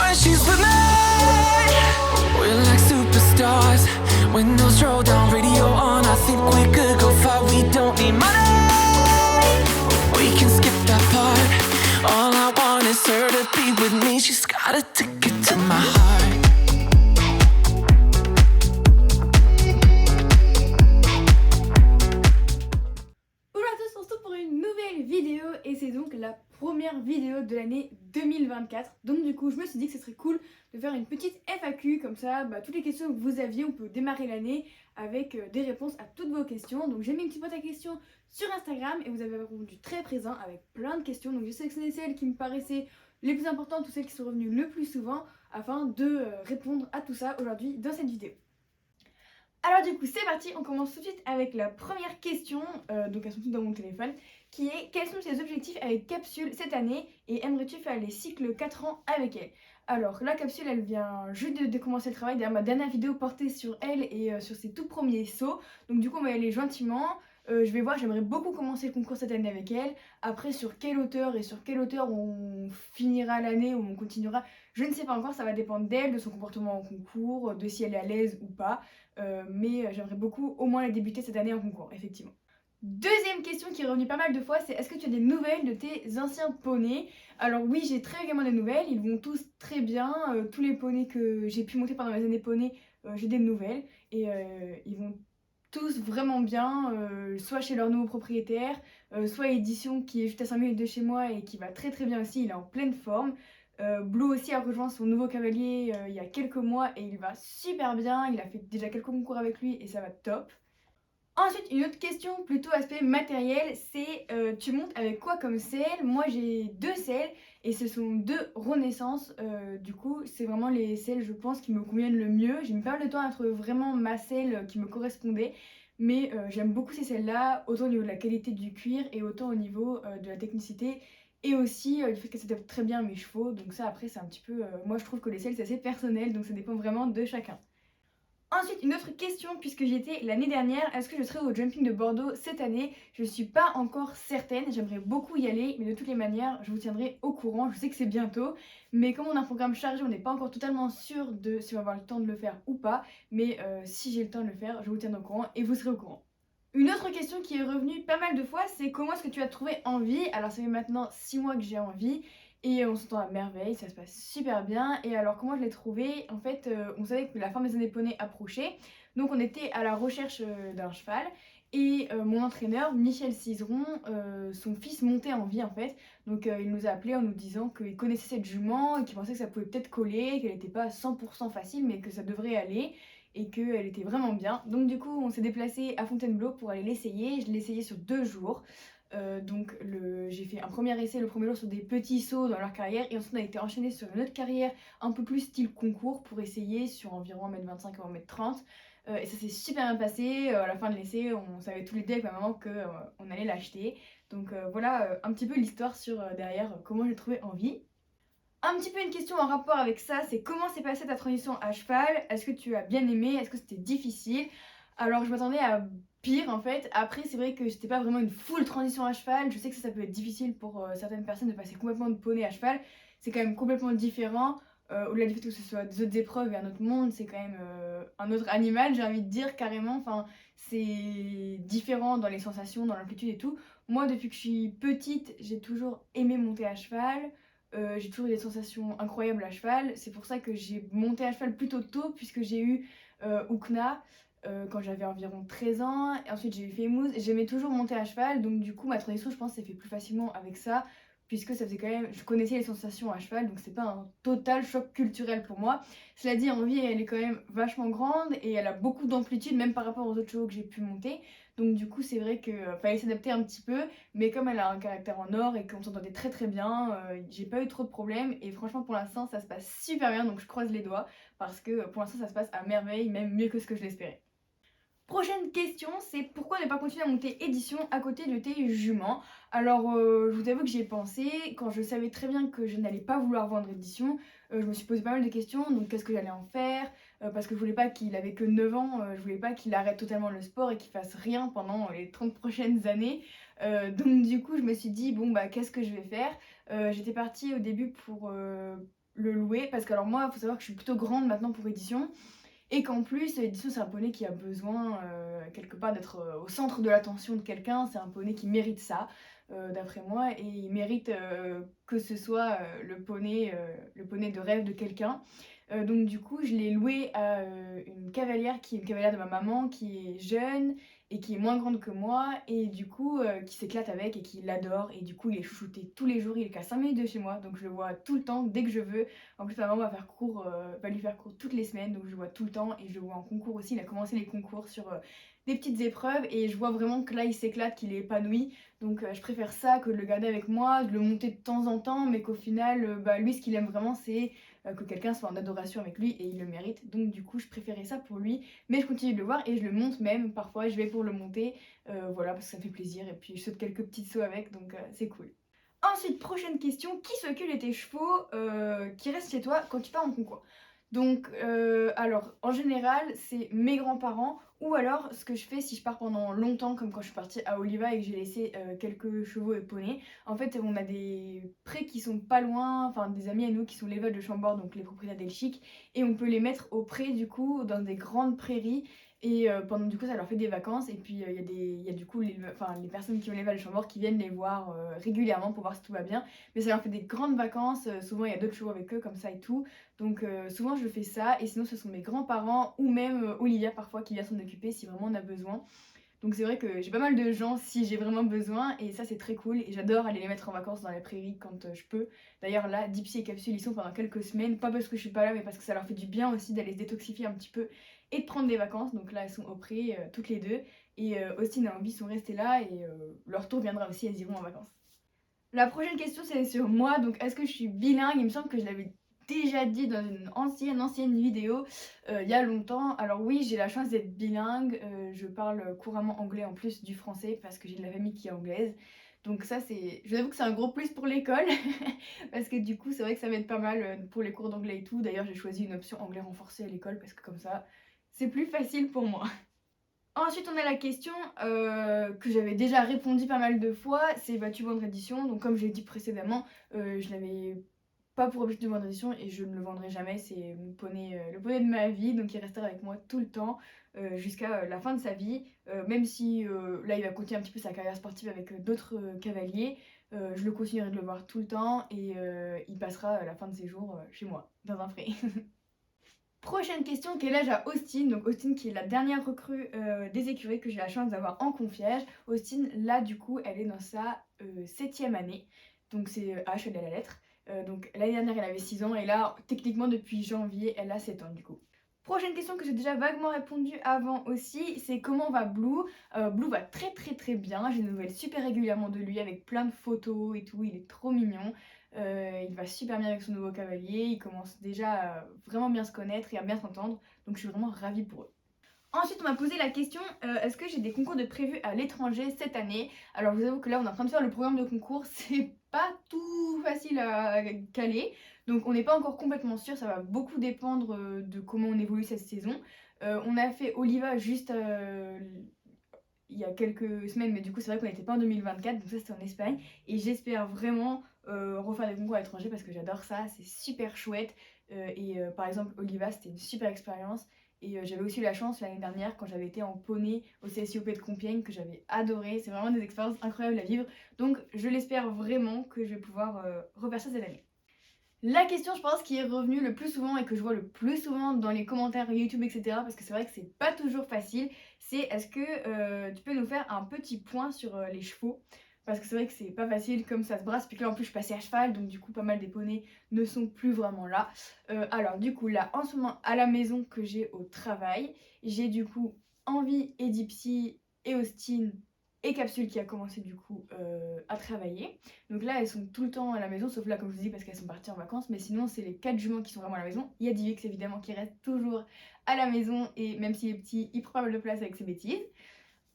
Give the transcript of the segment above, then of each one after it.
when she's with me. We're like superstars. Windows roll down, radio on. I think we could go far. We don't need money. We can skip that part. All I want is her to be with me. She's got a ticket to my heart. Bonjour à tous, on se retrouve pour une nouvelle vidéo et c'est donc la première vidéo de l'année 2024. Donc du coup je me suis dit que ce serait cool de faire une petite FAQ comme ça, toutes les questions que vous aviez, on peut démarrer l'année avec des réponses à toutes vos questions. Donc j'ai mis une petite boîte à questions sur Instagram et vous avez répondu très présent avec plein de questions. Donc j'ai sélectionné celles qui me paraissaient les plus importantes ou celles qui sont revenues le plus souvent afin de répondre à tout ça aujourd'hui dans cette vidéo. Alors du coup c'est parti, on commence tout de suite avec la première question, donc elles sont toutes dans mon téléphone, qui est: quels sont tes objectifs avec Capsule cette année et aimerais-tu faire les cycles 4 ans avec elle? Alors la Capsule elle vient juste de commencer le travail, d'ailleurs ma dernière vidéo portait sur elle et sur ses tout premiers sauts, donc du coup on va y aller gentiment. Je vais voir, j'aimerais beaucoup commencer le concours cette année avec elle. Après sur quelle hauteur et sur quelle hauteur on finira l'année ou on continuera, je ne sais pas encore, ça va dépendre d'elle, de son comportement en concours, de si elle est à l'aise ou pas. Mais j'aimerais beaucoup au moins la débuter cette année en concours, effectivement. Deuxième question qui est revenue pas mal de fois, c'est: est-ce que tu as des nouvelles de tes anciens poneys? Alors oui, j'ai très régulièrement des nouvelles, ils vont tous très bien. Tous les poneys que j'ai pu monter pendant mes années poneys, j'ai des nouvelles. Et ils vont tous vraiment bien, soit chez leur nouveau propriétaire, soit Édition qui est juste à 5 minutes de chez moi et qui va très très bien aussi, il est en pleine forme. Blue aussi a rejoint son nouveau cavalier il y a quelques mois et il va super bien, il a fait déjà quelques concours avec lui et ça va top. Ensuite, une autre question plutôt aspect matériel, c'est tu montes avec quoi comme selle? Moi j'ai deux selles et ce sont deux Renaissance, du coup c'est vraiment les selles je pense qui me conviennent le mieux. J'ai mis pas mal de temps à trouver vraiment ma selle qui me correspondait, mais j'aime beaucoup ces selles là, autant au niveau de la qualité du cuir et autant au niveau de la technicité et aussi du fait que ça s'adapte très bien à mes chevaux. Donc ça après c'est un petit peu, moi je trouve que les selles c'est assez personnel, donc ça dépend vraiment de chacun. Ensuite, une autre question, puisque j'y étais l'année dernière, est-ce que je serai au jumping de Bordeaux cette année? Je ne suis pas encore certaine, j'aimerais beaucoup y aller, mais de toutes les manières, je vous tiendrai au courant. Je sais que c'est bientôt, mais comme on a un programme chargé, on n'est pas encore totalement sûr de si on va avoir le temps de le faire ou pas, mais si j'ai le temps de le faire, je vous tiendrai au courant et vous serez au courant. Une autre question qui est revenue pas mal de fois, c'est: comment est-ce que tu as trouvé envie? Alors ça fait maintenant 6 mois que j'ai envie et on s'entend à merveille, ça se passe super bien. Et alors comment je l'ai trouvé? En fait, on savait que la fin des années poney approchait, donc on était à la recherche d'un cheval. Et mon entraîneur, Michel Cizeron, son fils montait en vie en fait. Donc il nous a appelé en nous disant qu'il connaissait cette jument et qu'il pensait que ça pouvait peut-être coller, qu'elle n'était pas 100% facile mais que ça devrait aller et qu'elle était vraiment bien. Donc du coup on s'est déplacé à Fontainebleau pour aller l'essayer. Je l'ai essayé sur 2 jours. Donc j'ai fait un premier essai le premier jour sur des petits sauts dans leur carrière et ensuite on a été enchaîné sur une autre carrière un peu plus style concours pour essayer sur environ 1m25 à 1m30. Et ça s'est super bien passé. À la fin de l'essai on savait tous les deux avec ma maman qu'on allait l'acheter. Donc voilà un petit peu l'histoire sur derrière comment j'ai trouvé en vie. Un petit peu une question en rapport avec ça, c'est: comment s'est passée ta transition à cheval? Est-ce que tu as bien aimé? Est-ce que c'était difficile? Alors je m'attendais à pire en fait. Après c'est vrai que c'était pas vraiment une full transition à cheval. Je sais que ça peut être difficile pour certaines personnes de passer complètement de poney à cheval. C'est quand même complètement différent. Au-delà du fait que ce soit des autres épreuves et un autre monde, c'est quand même un autre animal, j'ai envie de dire carrément. Enfin, c'est différent dans les sensations, dans l'amplitude et tout. Moi depuis que je suis petite, j'ai toujours aimé monter à cheval. J'ai toujours eu des sensations incroyables à cheval. C'est pour ça que j'ai monté à cheval plutôt tôt, puisque j'ai eu Oukna quand j'avais environ 13 ans. Et ensuite j'ai eu Famous. J'aimais toujours monter à cheval, donc du coup ma transition je pense s'est fait plus facilement avec ça, puisque ça faisait quand même, je connaissais les sensations à cheval, donc c'est pas un total choc culturel pour moi. Cela dit, en vie elle est quand même vachement grande et elle a beaucoup d'amplitude même par rapport aux autres chevaux que j'ai pu monter. Donc du coup c'est vrai que fallait s'adapter un petit peu, mais comme elle a un caractère en or et qu'on s'entendait très très bien, j'ai pas eu trop de problèmes et franchement pour l'instant ça se passe super bien, donc je croise les doigts parce que pour l'instant ça se passe à merveille, même mieux que ce que je l'espérais. Prochaine question, c'est: pourquoi ne pas continuer à monter Édition à côté de tes juments? Alors je vous avoue que j'y ai pensé, quand je savais très bien que je n'allais pas vouloir vendre Édition, je me suis posé pas mal de questions, donc qu'est-ce que j'allais en faire? Parce que je voulais pas qu'il avait que 9 ans, je voulais pas qu'il arrête totalement le sport et qu'il fasse rien pendant les 30 prochaines années. Donc du coup je me suis dit bon bah qu'est-ce que je vais faire? J'étais partie au début pour le louer parce que alors moi, il faut savoir que je suis plutôt grande maintenant pour édition et qu'en plus, édition, c'est un poney qui a besoin quelque part d'être au centre de l'attention de quelqu'un. C'est un poney qui mérite ça, d'après moi, et il mérite que ce soit le poney de rêve de quelqu'un. Donc du coup, je l'ai loué à une cavalière qui est une cavalière de ma maman, qui est jeune et qui est moins grande que moi, et du coup, qui s'éclate avec et qui l'adore. Et du coup, il est chouchouté tous les jours, il est qu'à 5 minutes de chez moi, donc je le vois tout le temps, dès que je veux. En plus, ma maman va lui faire cours toutes les semaines, donc je le vois tout le temps, et je le vois en concours aussi. Il a commencé les concours sur des petites épreuves, et je vois vraiment que là, il s'éclate, qu'il est épanoui. Donc je préfère ça que de le garder avec moi, de le monter de temps en temps, mais qu'au final, lui, ce qu'il aime vraiment, c'est que quelqu'un soit en adoration avec lui et il le mérite. Donc du coup, je préférais ça pour lui. Mais je continue de le voir et je le monte même. Parfois, je vais pour le monter. Voilà, parce que ça me fait plaisir. Et puis, je saute quelques petits sauts avec. Donc c'est cool. Ensuite, prochaine question. Qui s'occupe de tes chevaux qui restent chez toi quand tu pars en concours? Donc, alors, en général, c'est mes grands-parents, ou alors ce que je fais si je pars pendant longtemps, comme quand je suis partie à Oliva et que j'ai laissé quelques chevaux et poneys. En fait, on a des prés qui sont pas loin, enfin des amis à nous qui sont l'élevage de Chambord, donc les propriétaires d'Elchic, et on peut les mettre au pré du coup, dans des grandes prairies. Et pendant du coup, ça leur fait des vacances. Et puis, il y a du coup les personnes qui ont l'élevage de Chambord qui viennent les voir régulièrement pour voir si tout va bien. Mais ça leur fait des grandes vacances. Souvent, il y a d'autres chevaux avec eux, comme ça et tout. Donc souvent je fais ça, et sinon ce sont mes grands-parents ou même Olivia parfois qui vient s'en occuper si vraiment on a besoin. Donc c'est vrai que j'ai pas mal de gens si j'ai vraiment besoin, et ça c'est très cool, et j'adore aller les mettre en vacances dans la prairie quand je peux. D'ailleurs là, Dipsy et Capsule ils sont pendant quelques semaines, pas parce que je suis pas là mais parce que ça leur fait du bien aussi d'aller se détoxifier un petit peu et de prendre des vacances. Donc là elles sont au pré toutes les deux, et Austin et Ambi sont restés là, et leur tour viendra aussi, elles iront en vacances. La prochaine question c'est sur moi, donc est-ce que je suis bilingue? Il me semble que je l'avais déjà dit dans une ancienne vidéo il y a longtemps. Alors oui, j'ai la chance d'être bilingue, je parle couramment anglais en plus du français parce que j'ai de la famille qui est anglaise. Donc ça c'est, je vous avoue que c'est un gros plus pour l'école parce que du coup c'est vrai que ça m'aide pas mal pour les cours d'anglais et tout. D'ailleurs j'ai choisi une option anglais renforcé à l'école parce que comme ça c'est plus facile pour moi. Ensuite, on a la question que j'avais déjà répondu pas mal de fois, c'est vas-tu vendre édition? Donc comme je l'ai dit précédemment, je n'avais pas pour objectif de vendre édition et je ne le vendrai jamais. C'est mon poney, le poney de ma vie, donc il restera avec moi tout le temps jusqu'à la fin de sa vie. Même si là il va continuer un petit peu sa carrière sportive avec d'autres cavaliers, je le continuerai de le voir tout le temps, et il passera la fin de ses jours chez moi, dans un pré. Prochaine question, quel âge a Austin? Donc Austin qui est la dernière recrue des écuries que j'ai la chance d'avoir en concierge. Austin, là du coup, elle est dans sa 7e année. Donc c'est H, elle est à la lettre. Donc l'année dernière, elle avait 6 ans, et là, techniquement, depuis janvier, elle a 7 ans du coup. Prochaine question que j'ai déjà vaguement répondu avant aussi, c'est comment va Blue? Blue va très bien, j'ai des nouvelles super régulièrement de lui avec plein de photos et tout, il est trop mignon. Il va super bien avec son nouveau cavalier, il commence déjà à vraiment bien se connaître et à bien s'entendre, donc je suis vraiment ravie pour eux. Ensuite, on m'a posé la question, est-ce que j'ai des concours de prévus à l'étranger cette année? Alors, je vous avoue que là, on est en train de faire le programme de concours, c'est pas tout facile à caler, donc on n'est pas encore complètement sûr, ça va beaucoup dépendre de comment on évolue cette saison. On a fait Oliva juste il y a quelques semaines, mais du coup, c'est vrai qu'on n'était pas en 2024, donc ça c'était en Espagne, et j'espère vraiment refaire des concours à l'étranger parce que j'adore ça, c'est super chouette. Par exemple, Oliva, c'était une super expérience. Et j'avais aussi eu la chance l'année dernière quand j'avais été en poney au CSIOP de Compiègne, que j'avais adoré. C'est vraiment des expériences incroyables à vivre. Donc je l'espère vraiment que je vais pouvoir refaire ça cette année. La question, je pense, qui est revenue le plus souvent et que je vois le plus souvent dans les commentaires YouTube, etc., parce que c'est vrai que c'est pas toujours facile, c'est est-ce que tu peux nous faire un petit point sur les chevaux? Parce que c'est vrai que c'est pas facile comme ça se brasse, puis que là en plus je suis passée à cheval, donc du coup pas mal des poneys ne sont plus vraiment là. Alors du coup là en ce moment à la maison que j'ai au travail, j'ai du coup Envie et Dipsy et Austin et Capsule qui a commencé du coup à travailler. Donc là elles sont tout le temps à la maison, sauf là comme je vous dis parce qu'elles sont parties en vacances, mais sinon c'est les 4 juments qui sont vraiment à la maison. Il y a Divix évidemment qui reste toujours à la maison, et même s'il est petit, il prend pas mal de place avec ses bêtises.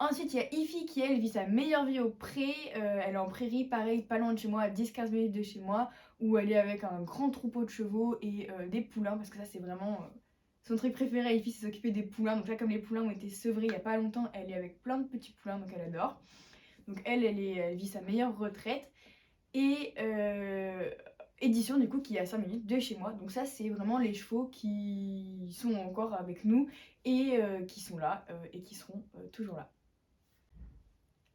Ensuite, il y a Ify qui, elle, vit sa meilleure vie au pré. Elle est en prairie, pareil, pas loin de chez moi, à 10-15 minutes de chez moi, où elle est avec un grand troupeau de chevaux et des poulains, parce que ça, c'est vraiment son truc préféré. Ify, c'est s'occuper des poulains. Donc là, comme les poulains ont été sevrés il y a pas longtemps, elle est avec plein de petits poulains, donc elle adore. Donc elle vit sa meilleure retraite. Et édition du coup qui est à 5 minutes de chez moi. Donc ça c'est vraiment les chevaux qui sont encore avec nous et qui sont là et qui seront toujours là.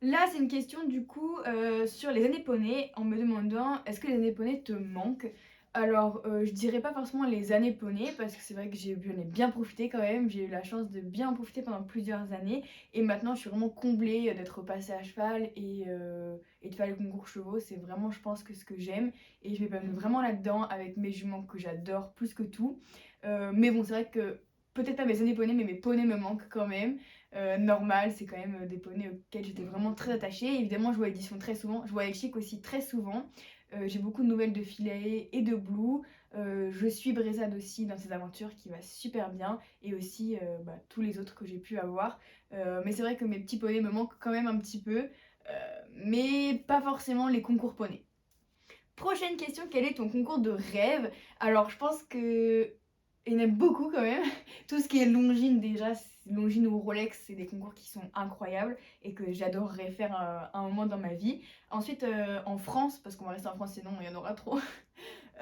Là c'est une question du coup sur les années poney en me demandant est-ce que les années poney te manquent. Alors je dirais pas forcément les années poney parce que c'est vrai que j'en ai bien profité quand même, j'ai eu la chance de bien en profiter pendant plusieurs années et maintenant je suis vraiment comblée d'être passée à cheval et de faire les concours chevaux, c'est vraiment je pense que ce que j'aime et je m'épanouis vraiment là-dedans avec mes juments que j'adore plus que tout. Mais bon c'est vrai que peut-être pas mes années poney mais mes poneys me manquent quand même. Normal, c'est quand même des poneys auxquels j'étais vraiment très attachée. Évidemment, je vois Édition très souvent, je vois El Chic aussi très souvent. J'ai beaucoup de nouvelles de Philae et de Blue. Je suis Brézade aussi dans ses aventures qui va super bien et aussi tous les autres que j'ai pu avoir. Mais c'est vrai que mes petits poneys me manquent quand même un petit peu, mais pas forcément les concours poneys. Prochaine question, quel est ton concours de rêve? Alors je pense que il y en a beaucoup quand même. Tout ce qui est Longines déjà, Longines ou Rolex, c'est des concours qui sont incroyables et que j'adorerais faire un moment dans ma vie. Ensuite, en France, parce qu'on va rester en France sinon il y en aura trop.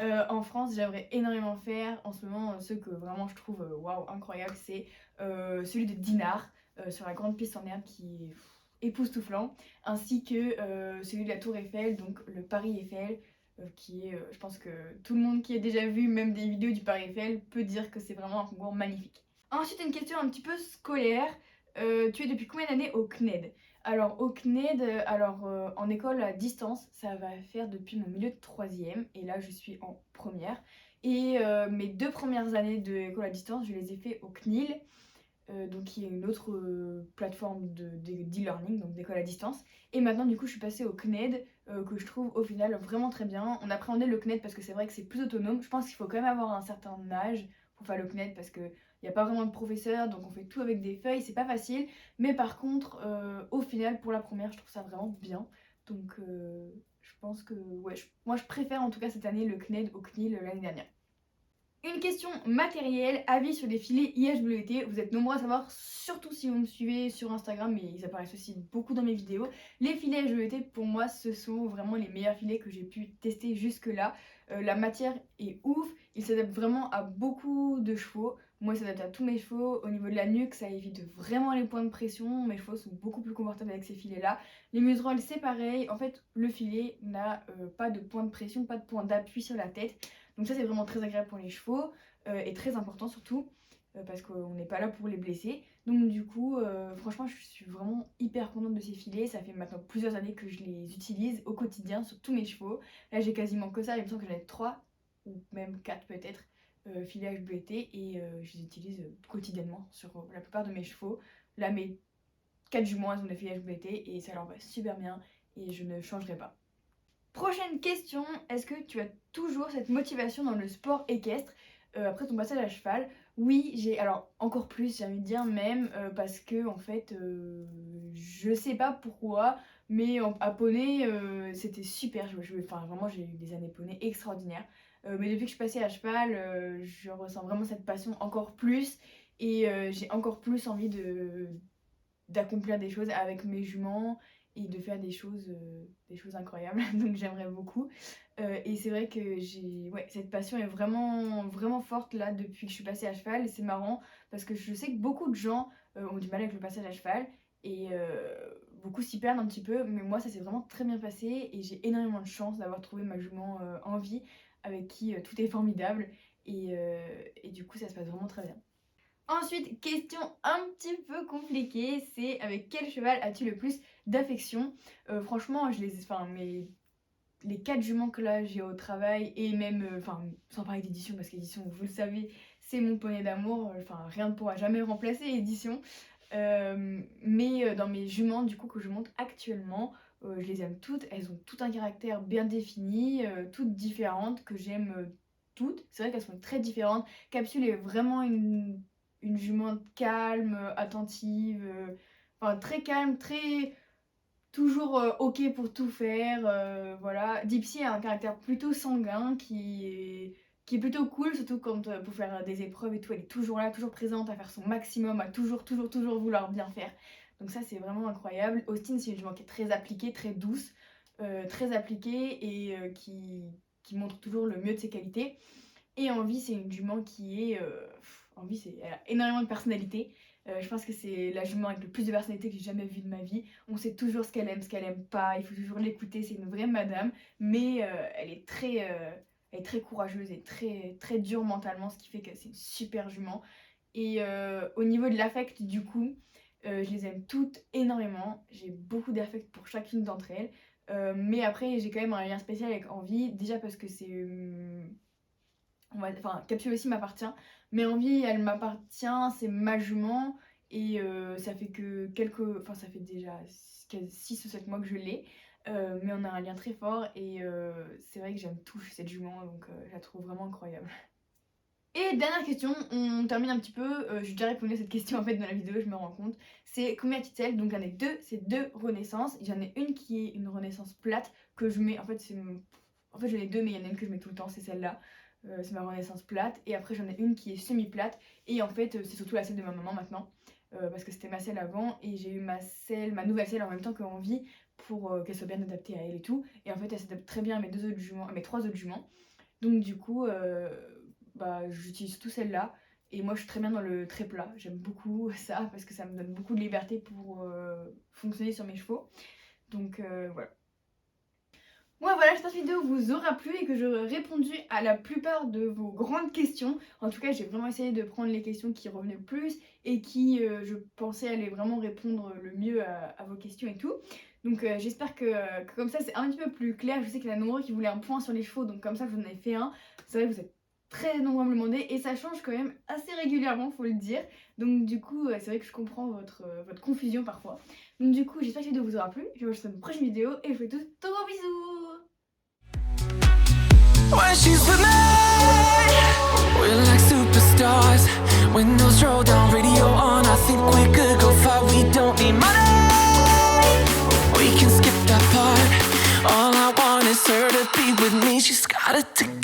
En France, j'aimerais énormément faire en ce moment ceux que vraiment je trouve waouh incroyable, c'est celui de Dinard sur la grande piste en herbe qui est époustouflant, ainsi que celui de la Tour Eiffel, donc le Paris Eiffel qui est, je pense que tout le monde qui a déjà vu même des vidéos du Paris Eiffel peut dire que c'est vraiment un concours magnifique. Ensuite, une question un petit peu scolaire. Tu es depuis combien d'années au CNED? Alors, au CNED, en école à distance, ça va faire depuis mon milieu de troisième. Et là, je suis en première. Et mes 2 premières années d'école à distance, je les ai fait au CNIL, donc qui est une autre plateforme d'e-learning, donc d'école à distance. Et maintenant, du coup, je suis passée au CNED, que je trouve au final vraiment très bien. On appréhendait le CNED parce que c'est vrai que c'est plus autonome. Je pense qu'il faut quand même avoir un certain âge pour faire le CNED parce que il n'y a pas vraiment de professeur, donc on fait tout avec des feuilles, c'est pas facile. Mais par contre, au final, pour la première, je trouve ça vraiment bien. Donc je pense que, ouais, moi je préfère en tout cas cette année le CNED au CNIL l'année dernière. Une question matérielle, avis sur les filets IHWT. Vous êtes nombreux à savoir, surtout si vous me suivez sur Instagram, mais ils apparaissent aussi beaucoup dans mes vidéos. Les filets IHWT, pour moi, ce sont vraiment les meilleurs filets que j'ai pu tester jusque-là. La matière est ouf, il s'adapte vraiment à beaucoup de chevaux. Moi, il s'adapte à tous mes chevaux. Au niveau de la nuque, ça évite vraiment les points de pression. Mes chevaux sont beaucoup plus confortables avec ces filets-là. Les museroles, c'est pareil. En fait, le filet n'a pas de point de pression, pas de point d'appui sur la tête. Donc ça c'est vraiment très agréable pour les chevaux et très important surtout parce qu'on n'est pas là pour les blesser. Donc du coup franchement je suis vraiment hyper contente de ces filets. Ça fait maintenant plusieurs années que je les utilise au quotidien sur tous mes chevaux. Là j'ai quasiment que ça, il me semble que j'en ai 3 ou même 4 peut-être filets HBT et je les utilise quotidiennement sur la plupart de mes chevaux. Là mes 4 juments elles ont des filets HBT et ça leur va super bien et je ne changerai pas. Prochaine question, est-ce que tu as toujours cette motivation dans le sport équestre après ton passage à cheval? Oui, j'ai alors encore plus, j'ai envie de dire même parce que en fait, je sais pas pourquoi, mais à poney c'était super. Enfin vraiment, j'ai eu des années poney extraordinaires. Mais depuis que je suis passée à cheval, je ressens vraiment cette passion encore plus et j'ai encore plus envie d'accomplir des choses avec mes juments et de faire des choses incroyables. Donc j'aimerais beaucoup. Et c'est vrai que cette passion est vraiment, vraiment forte là depuis que je suis passée à cheval. Et c'est marrant parce que je sais que beaucoup de gens ont du mal avec le passage à cheval et beaucoup s'y perdent un petit peu. Mais moi, ça s'est vraiment très bien passé et j'ai énormément de chance d'avoir trouvé ma jument en vie avec qui tout est formidable. Et du coup, ça se passe vraiment très bien. Ensuite, question un petit peu compliquée, c'est avec quel cheval as-tu le plus d'affection? Franchement, les 4 juments que là j'ai au travail et même, sans parler d'édition parce qu'édition, vous le savez, c'est mon poney d'amour, rien ne pourra jamais remplacer édition. Mais dans mes juments du coup que je monte actuellement, je les aime toutes, elles ont tout un caractère bien défini, toutes différentes, que j'aime toutes. C'est vrai qu'elles sont très différentes. Capsule est vraiment une jument calme, attentive, très calme, très toujours ok pour tout faire, voilà. Dipsy a un caractère plutôt sanguin qui est plutôt cool, surtout quand pour faire des épreuves et tout, elle est toujours là, toujours présente, à faire son maximum, à toujours vouloir bien faire. Donc ça c'est vraiment incroyable. Austin c'est une jument qui est très appliquée, très douce, très appliquée et qui montre toujours le mieux de ses qualités. Et Envie, c'est une jument qui est... Envie, elle a énormément de personnalité. Je pense que c'est la jument avec le plus de personnalité que j'ai jamais vue de ma vie. On sait toujours ce qu'elle aime pas, il faut toujours l'écouter, c'est une vraie madame. Mais elle est très courageuse et très dure mentalement, ce qui fait que c'est une super jument. Et au niveau de l'affect, du coup, je les aime toutes énormément. J'ai beaucoup d'affect pour chacune d'entre elles. Mais après, j'ai quand même un lien spécial avec Envie. Déjà parce que c'est... Capsule aussi m'appartient. Mais Envie, elle m'appartient, c'est ma jument. Et ça fait que ça fait déjà 6 ou 7 mois que je l'ai. Mais on a un lien très fort. Et c'est vrai que j'aime tout cette jument. Donc je la trouve vraiment incroyable. Et dernière question, on termine un petit peu, j'ai déjà répondu à cette question en fait dans la vidéo, je me rends compte. C'est combien a-t-il? Donc j'en ai deux, c'est 2 renaissances. J'en ai une qui est une renaissance plate que je mets, en fait j'en ai 2 mais il y en a une que je mets tout le temps, c'est celle-là. C'est ma renaissance plate. Et après j'en ai une qui est semi-plate. Et en fait c'est surtout la selle de ma maman maintenant. Parce que c'était ma selle avant et j'ai eu ma nouvelle selle en même temps que Envie pour qu'elle soit bien adaptée à elle et tout. Et en fait elle s'adapte très bien à mes 3 autres juments. Donc du coup... j'utilise surtout celle-là. Et moi je suis très bien dans le très plat. J'aime beaucoup ça parce que ça me donne beaucoup de liberté pour fonctionner sur mes chevaux. Donc voilà. Moi voilà, j'espère que cette vidéo vous aura plu et que j'aurai répondu à la plupart de vos grandes questions. En tout cas j'ai vraiment essayé de prendre les questions qui revenaient le plus et qui je pensais allaient vraiment répondre le mieux à vos questions et tout. Donc j'espère que comme ça c'est un petit peu plus clair. Je sais qu'il y en a nombreux qui voulaient un point sur les chevaux, donc comme ça je vous en ai fait un. C'est vrai que vous êtes très nombreux à me le demander et ça change quand même assez régulièrement, faut le dire. Donc du coup c'est vrai que je comprends votre confusion parfois. Donc du coup j'espère que cette vidéo vous aura plu. Je vous retrouve dans une prochaine vidéo et je vous fais tous de gros bisous. When she's with me, we're like superstars. Windows roll down, radio on. I think we could go far. We don't need money. We can skip that part. All I want is her to be with me. She's got a ticket.